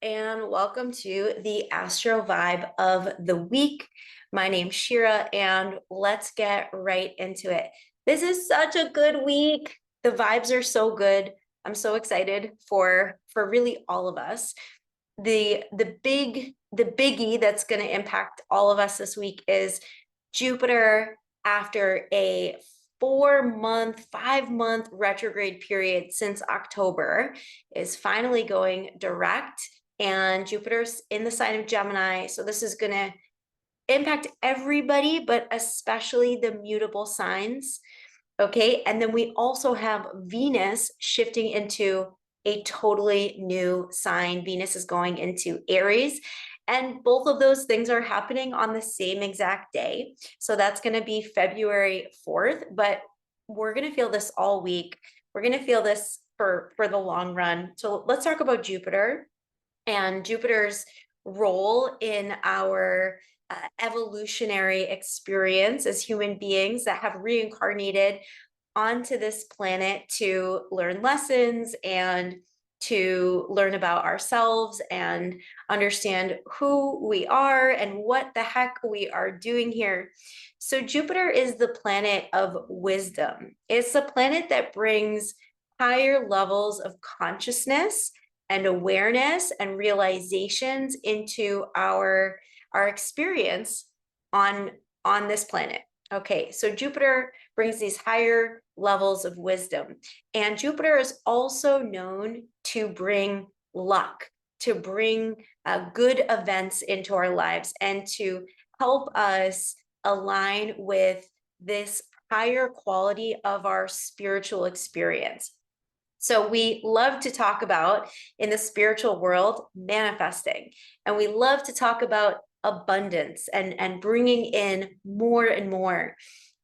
and welcome to the Astro Vibe of the week. My name's Shira, and let's get right into it. This is such a good week. The vibes are so good. I'm so excited for really all of us. The biggie that's going to impact all of us this week is Jupiter after a 4-month, 5-month retrograde period since October is finally going direct, and Jupiter's in the sign of Gemini. So this is going to impact everybody, but especially the mutable signs. Okay. And then we also have Venus shifting into a totally new sign. Venus is going into Aries. And both of those things are happening on the same exact day. So that's going to be February 4th, but we're going to feel this all week. We're going to feel this for the long run. So let's talk about Jupiter and Jupiter's role in our evolutionary experience as human beings that have reincarnated onto this planet to learn lessons and to learn about ourselves and understand who we are and what the heck we are doing here. So Jupiter is the planet of wisdom. It's the planet that brings higher levels of consciousness and awareness and realizations into our experience on this planet. Okay, so Jupiter brings these higher levels of wisdom. And Jupiter is also known to bring luck, to bring good events into our lives, and to help us align with this higher quality of our spiritual experience. So we love to talk about, in the spiritual world, manifesting. And we love to talk about abundance and bringing in more and more.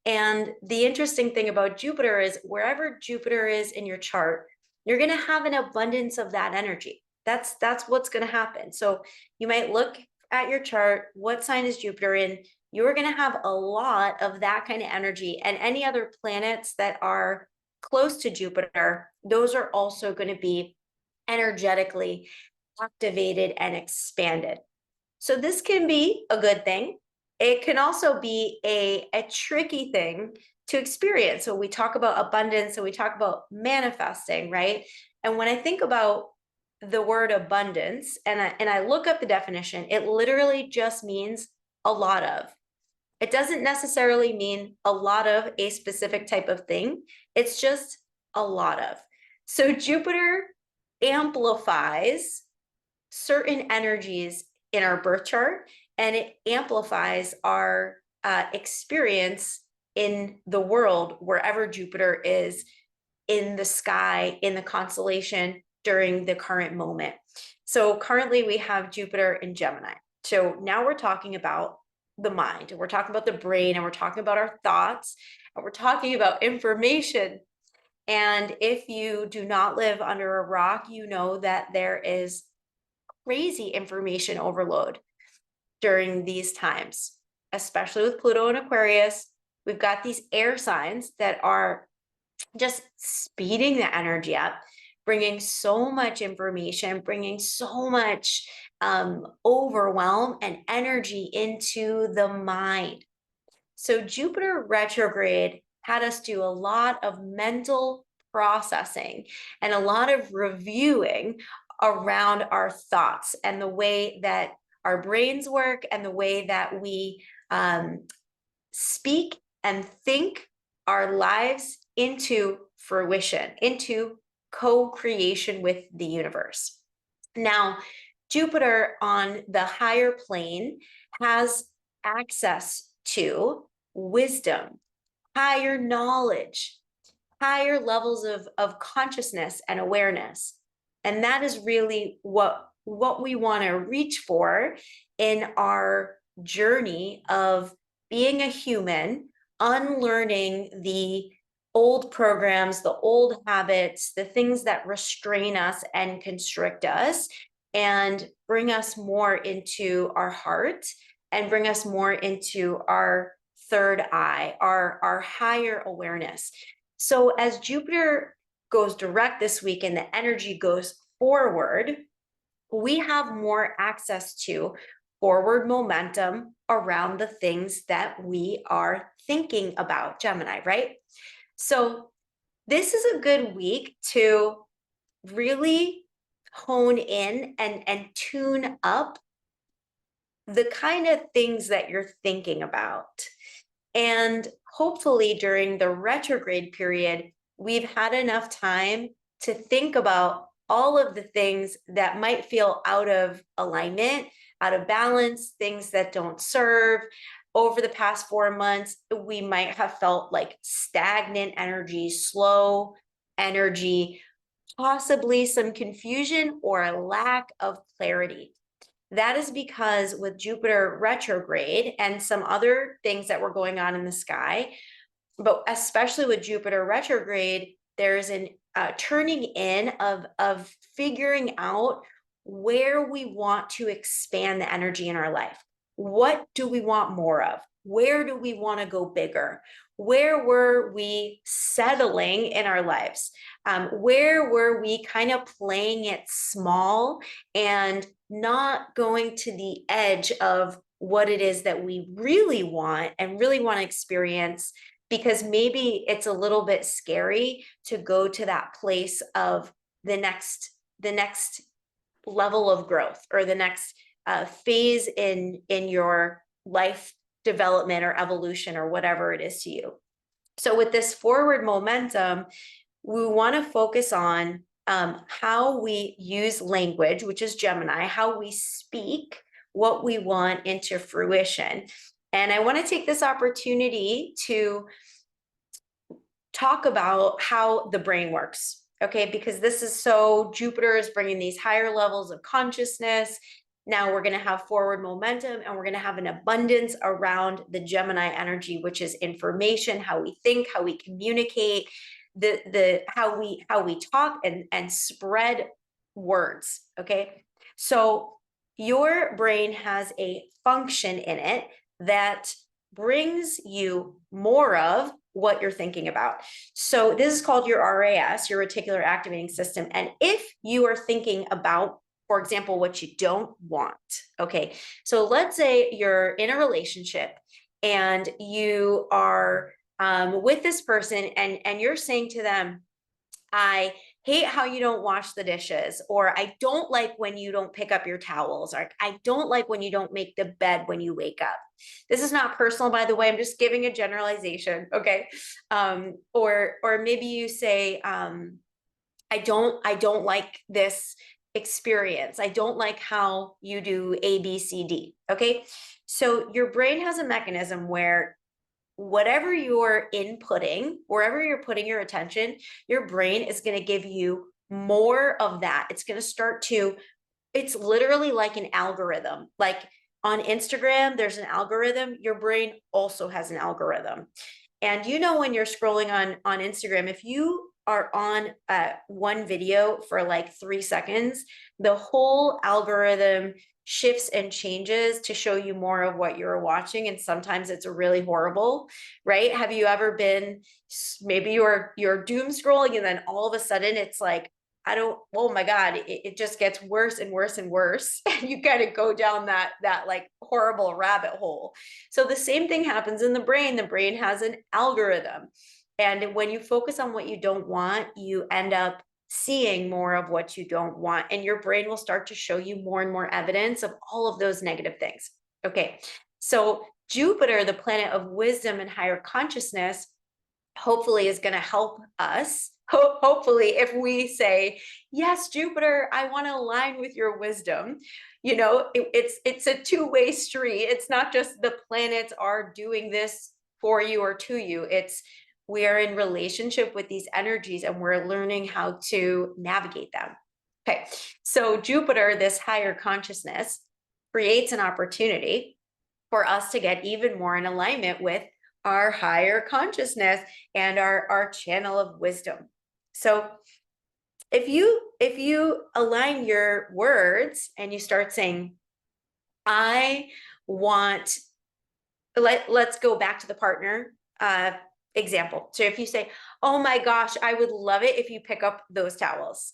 And the interesting thing about Jupiter is wherever Jupiter is in your chart, you're going to have an abundance of that energy. That's what's going to happen. So you might look at your chart, what sign is Jupiter in? You're going to have a lot of that kind of energy, and any other planets that are close to Jupiter, those are also going to be energetically activated and expanded. So this can be a good thing. It can also be a tricky thing to experience. So we talk about abundance and we talk about manifesting, right? And when I think about the word abundance and I look up the definition, it literally just means a lot of. It doesn't necessarily mean a lot of a specific type of thing. It's just a lot of. So Jupiter amplifies certain energies in our birth chart, and it amplifies our experience in the world wherever Jupiter is in the sky, in the constellation during the current moment. So currently we have Jupiter in Gemini. So now we're talking about the mind, and we're talking about the brain, and we're talking about our thoughts, and we're talking about information. And if you do not live under a rock, you know that there is crazy information overload during these times, especially with Pluto and Aquarius. We've got these air signs that are just speeding the energy up, bringing so much information, bringing so much overwhelm and energy into the mind. So Jupiter retrograde had us do a lot of mental processing and a lot of reviewing around our thoughts and the way that our brains work and the way that we speak and think our lives into fruition, into co-creation with the universe. Now, Jupiter on the higher plane has access to wisdom, higher knowledge, higher levels of consciousness and awareness. And that is really what we want to reach for in our journey of being a human, unlearning the old programs, the old habits, the things that restrain us and constrict us, and bring us more into our heart and bring us more into our third eye, our higher awareness. So as Jupiter goes direct this week and the energy goes forward, we have more access to forward momentum around the things that we are thinking about, Gemini, right? So this is a good week to really hone in and tune up the kind of things that you're thinking about. And hopefully during the retrograde period, we've had enough time to think about all of the things that might feel out of alignment, out of balance, things that don't serve. Over the past 4 months, we might have felt like stagnant energy, slow energy, possibly some confusion or a lack of clarity. That is because with Jupiter retrograde and some other things that were going on in the sky, but especially with Jupiter retrograde, there's an turning in of figuring out where we want to expand the energy in our life. What do we want more of? Where do we want to go bigger? Where were we settling in our lives? Where were we kind of playing it small and not going to the edge of what it is that we really want and really want to experience, because maybe it's a little bit scary to go to that place of the next level of growth, or the next phase in your life development or evolution or whatever it is to you. So with this forward momentum, we want to focus on how we use language, which is Gemini, how we speak what we want into fruition. And I want to take this opportunity to talk about how the brain works, okay? Because this is so, Jupiter is bringing these higher levels of consciousness. Now we're going to have forward momentum, and we're going to have an abundance around the Gemini energy, which is information, how we think, how we communicate, the how we talk and spread words, okay? So your brain has a function in it that brings you more of what you're thinking about. So this is called your RAS, your reticular activating system. And if you are thinking about, for example, what you don't want, okay, so let's say you're in a relationship and you are with this person, and you're saying to them, I hate how you don't wash the dishes, or I don't like when you don't pick up your towels, or I don't like when you don't make the bed when you wake up. This is not personal, by the way. I'm just giving a generalization, okay? Or maybe you say, I don't like this experience. I don't like how you do A, B, C, D. Okay. So your brain has a mechanism where whatever you're inputting, wherever you're putting your attention, your brain is going to give you more of that. It's going to start to, it's literally like an algorithm. Like on Instagram, there's an algorithm. Your brain also has an algorithm. And when you're scrolling on Instagram, if you are on one video for like 3 seconds, the whole algorithm shifts and changes to show you more of what you're watching. And sometimes it's really horrible, right? Have you ever been, maybe you're doom scrolling, and then all of a sudden it's like, oh my God, it just gets worse and worse and worse. And you kind of go down that like horrible rabbit hole. So the same thing happens in the brain. The brain has an algorithm. And when you focus on what you don't want, you end up seeing more of what you don't want. And your brain will start to show you more and more evidence of all of those negative things. Okay. So Jupiter, the planet of wisdom and higher consciousness, hopefully is going to help us. Hopefully, if we say, yes, Jupiter, I want to align with your wisdom, it's a two-way street. It's not just the planets are doing this for you or to you. It's, we are in relationship with these energies, and we're learning how to navigate them. Okay, so Jupiter, this higher consciousness, creates an opportunity for us to get even more in alignment with our higher consciousness and our channel of wisdom. So if you align your words and you start saying, I want, let's go back to the partner example. So if you say, oh my gosh, I would love it if you pick up those towels.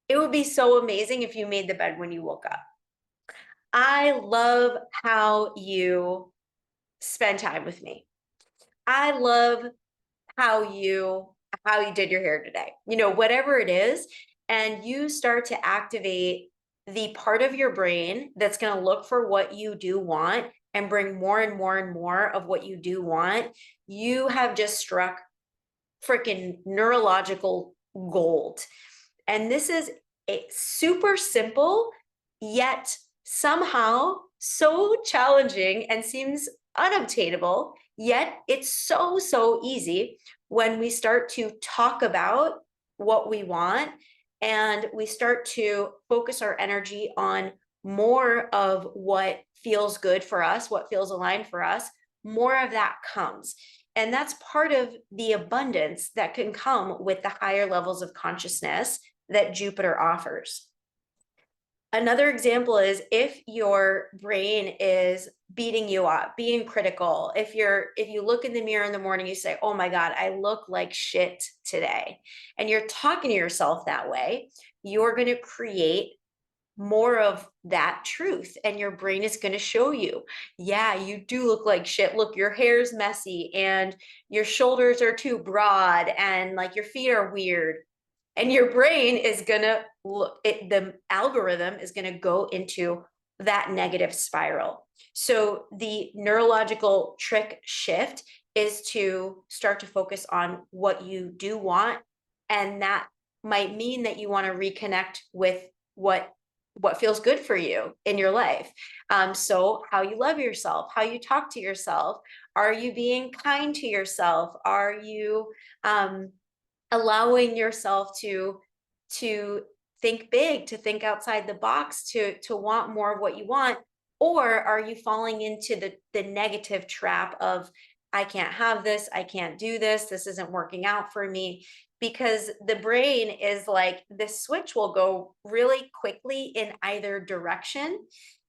It would be so amazing if you made the bed when you woke up. I love how you spend time with me. I love how you how you did your hair today. Whatever it is, and you start to activate the part of your brain that's going to look for what you do want and bring more and more and more of what you do want. You have just struck freaking neurological gold. And this is a super simple, yet somehow so challenging and seems unobtainable, yet it's so, so easy when we start to talk about what we want and we start to focus our energy on more of what feels good for us, what feels aligned for us, more of that comes. And that's part of the abundance that can come with the higher levels of consciousness that Jupiter offers. Another example is if your brain is beating you up, being critical. If you look in the mirror in the morning, you say, "Oh my God, I look like shit today." And you're talking to yourself that way, you're going to create more of that truth, and your brain is going to show you, yeah, you do look like shit. Look, your hair's messy and your shoulders are too broad and like your feet are weird. And your brain is going to the algorithm is going to go into that negative spiral. So the neurological trick shift is to start to focus on what you do want, and that might mean that you want to reconnect with what feels good for you in your life. So how you love yourself, how you talk to yourself, are you being kind to yourself? Are you allowing yourself to think big, to think outside the box, to want more of what you want? Or are you falling into the negative trap of, I can't have this, I can't do this isn't working out for me? Because the brain is like, the switch will go really quickly in either direction.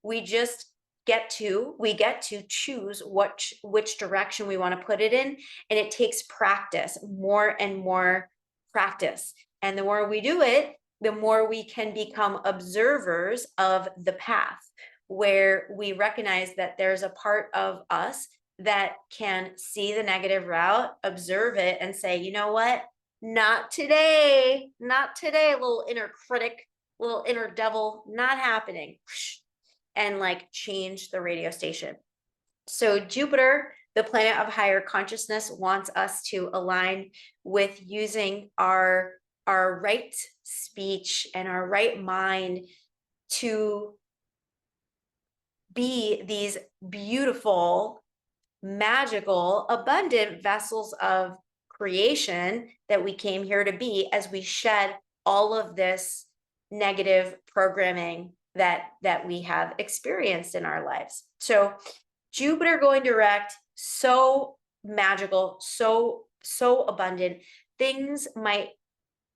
We get to choose which direction we want to put it in, and it takes practice, more and more practice. And the more we do it, the more we can become observers of the path, where we recognize that there's a part of us that can see the negative route, observe it, and say, you know what? Not today, not today, little inner critic, little inner devil, not happening. And like change the radio station. So Jupiter, the planet of higher consciousness, wants us to align with using our right speech and our right mind to be these beautiful, magical, abundant vessels of creation that we came here to be, as we shed all of this negative programming that we have experienced in our lives. So Jupiter going direct, so magical, so abundant. Things might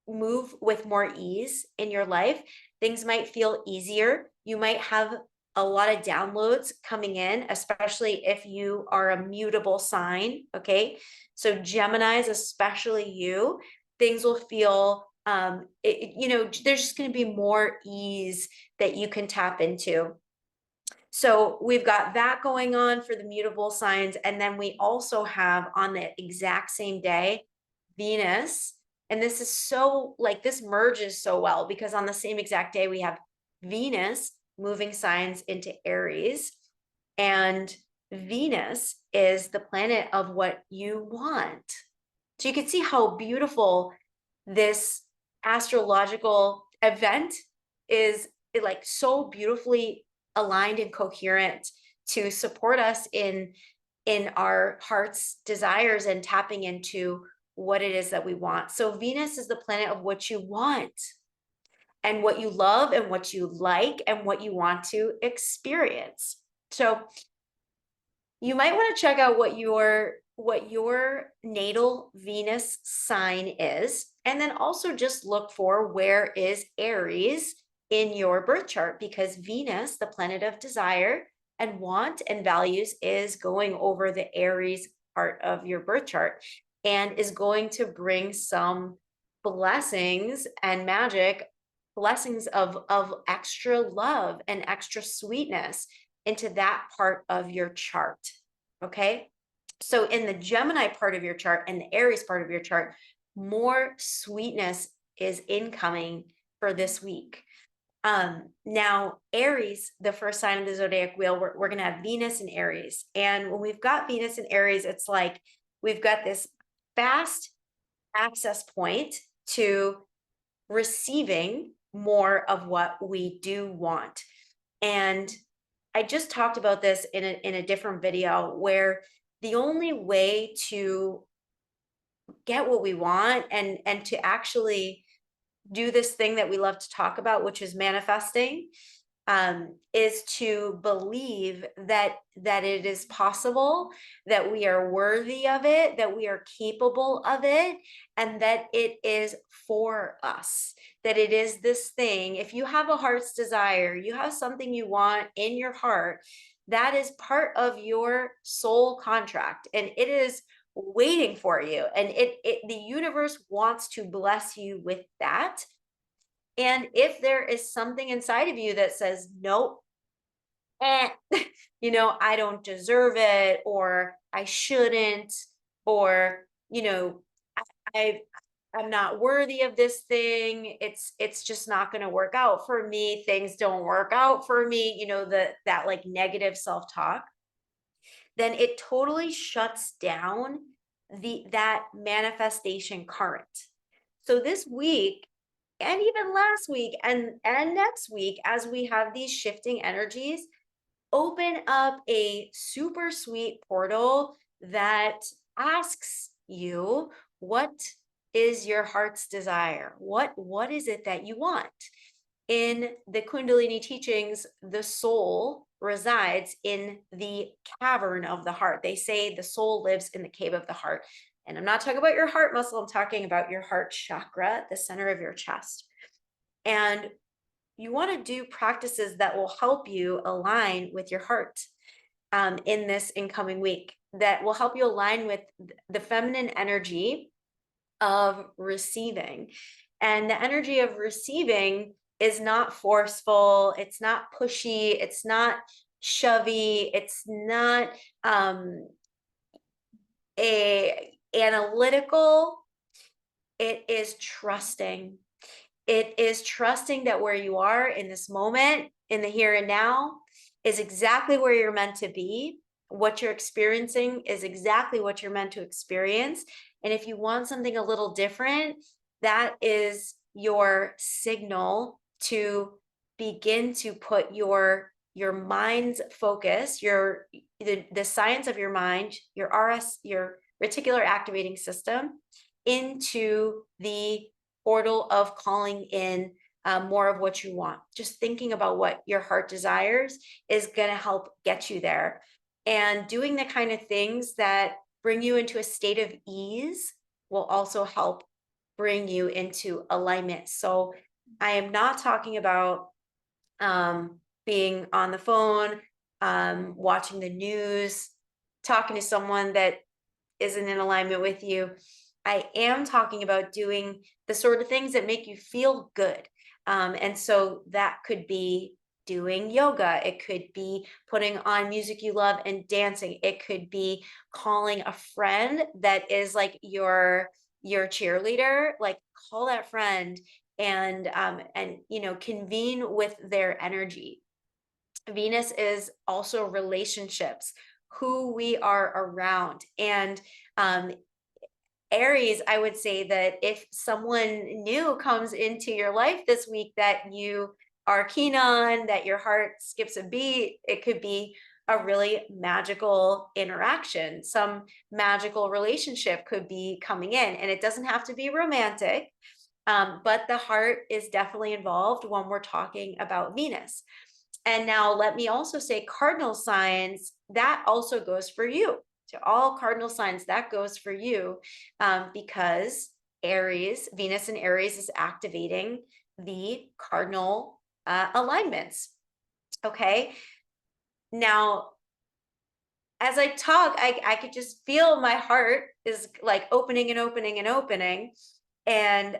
move with more ease in your life. Things might feel easier. You might have a lot of downloads coming in, especially if you are a mutable sign. Okay. So Geminis, especially you, things will feel, there's just going to be more ease that you can tap into. So we've got that going on for the mutable signs. And then we also have, on the exact same day, Venus. And this is so, like, this merges so well, because on the same exact day we have Venus moving signs into Aries. And Venus is the planet of what you want. So you can see how beautiful this astrological event is, like so beautifully aligned and coherent to support us in our heart's desires and tapping into what it is that we want. So Venus is the planet of what you want and what you love and what you like and what you want to experience. So you might want to check out what your natal Venus sign is, and then also just look for where is Aries in your birth chart, because Venus, the planet of desire and want and values, is going over the Aries part of your birth chart and is going to bring some blessings and magic blessings of extra love and extra sweetness into that part of your chart. Okay. So in the Gemini part of your chart and the Aries part of your chart, more sweetness is incoming for this week. Now Aries, the first sign of the zodiac wheel, we're going to have Venus in Aries. And when we've got Venus in Aries, it's like we've got this fast access point to receiving more of what we do want. And I just talked about this in a different video, where the only way to get what we want and to actually do this thing that we love to talk about, which is manifesting, is to believe that it is possible, that we are worthy of it, that we are capable of it, and that it is for us, that it is this thing. If you have a heart's desire, you have something you want in your heart, that is part of your soul contract, and it is waiting for you, and the universe wants to bless you with that. And if there is something inside of you that says, nope, eh, I don't deserve it, or I shouldn't, or, I, I'm not worthy of this thing. It's just not going to work out for me. Things don't work out for me, that like negative self-talk, then it totally shuts down that manifestation current. So this week, and even last week and next week, as we have these shifting energies, open up a super sweet portal that asks you, what is your heart's desire? What is it that you want? In the Kundalini teachings, the soul resides in the cavern of the heart. They say the soul lives in the cave of the heart. And I'm not talking about your heart muscle, I'm talking about your heart chakra, the center of your chest. And you want to do practices that will help you align with your heart in this incoming week, that will help you align with the feminine energy of receiving. And the energy of receiving is not forceful, it's not pushy, it's not shovey, it's not a analytical, it is trusting. It is trusting that where you are in this moment, in the here and now, is exactly where you're meant to be. What you're experiencing is exactly what you're meant to experience. And if you want something a little different, that is your signal to begin to put your mind's focus, the science of your mind, your your reticular activating system, into the portal of calling in more of what you want. Just thinking about what your heart desires is going to help get you there. And doing the kind of things that bring you into a state of ease will also help bring you into alignment. So I am not talking about being on the phone, watching the news, talking to someone that isn't in alignment with you. I am talking about doing the sort of things that make you feel good. And so that could be doing yoga. It could be putting on music you love and dancing. It could be calling a friend that is like your cheerleader, like call that friend and convene with their energy. Venus is also relationships, who we are around. And Aries, I would say that if someone new comes into your life this week that you are keen on, that your heart skips a beat, it could be a really magical interaction. Some magical relationship could be coming in, and it doesn't have to be romantic, but the heart is definitely involved when we're talking about Venus. And now let me also say cardinal signs, that also goes for you. To all cardinal signs, that goes for you, because Aries, Venus in Aries is activating the cardinal alignments. Okay. Now, as I talk, I could just feel my heart is like opening and opening and opening. And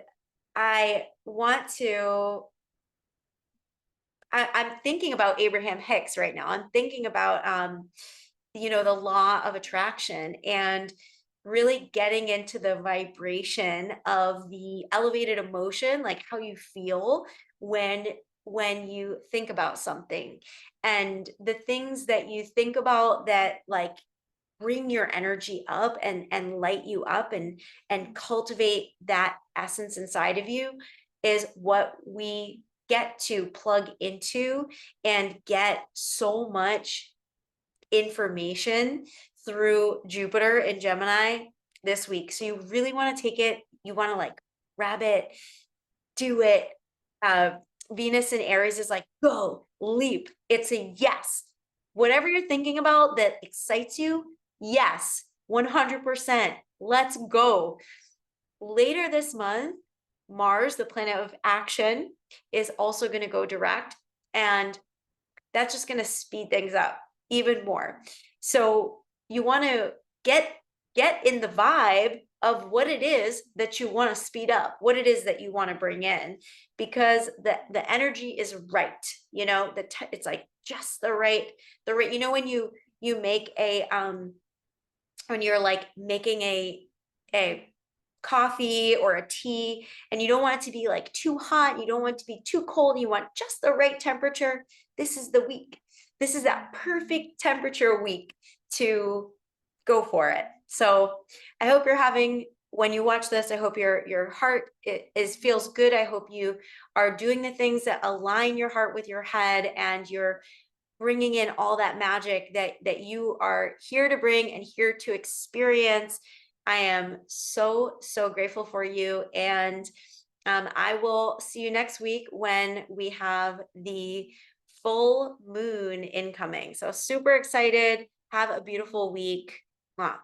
I want to I'm thinking about Abraham Hicks right now. I'm thinking about the law of attraction and really getting into the vibration of the elevated emotion, like how you feel when when you think about something, and the things that you think about that like bring your energy up and light you up and cultivate that essence inside of you is what we get to plug into and get so much information through Jupiter and Gemini this week. So you really want to take it, you want to like grab it, do it. Uh, Venus and Aries is like, go, leap. It's a yes. Whatever you're thinking about that excites you, yes, 100%. Let's go. Later this month, Mars, the planet of action, is also going to go direct. And that's just going to speed things up even more. So you want to get in the vibe of what it is that you want to speed up, what it is that you want to bring in, because the energy is right. It's like just the right. When you make a when you're like making a coffee or a tea and you don't want it to be like too hot, you don't want it to be too cold, you want just the right temperature. This is the week. This is that perfect temperature week to go for it. So I hope you're having, when you watch this, I hope your heart is feels good. I hope you are doing the things that align your heart with your head, and you're bringing in all that magic that you are here to bring and here to experience. I am so grateful for you, and I will see you next week when we have the full moon incoming. So super excited. Have a beautiful week. Mwah.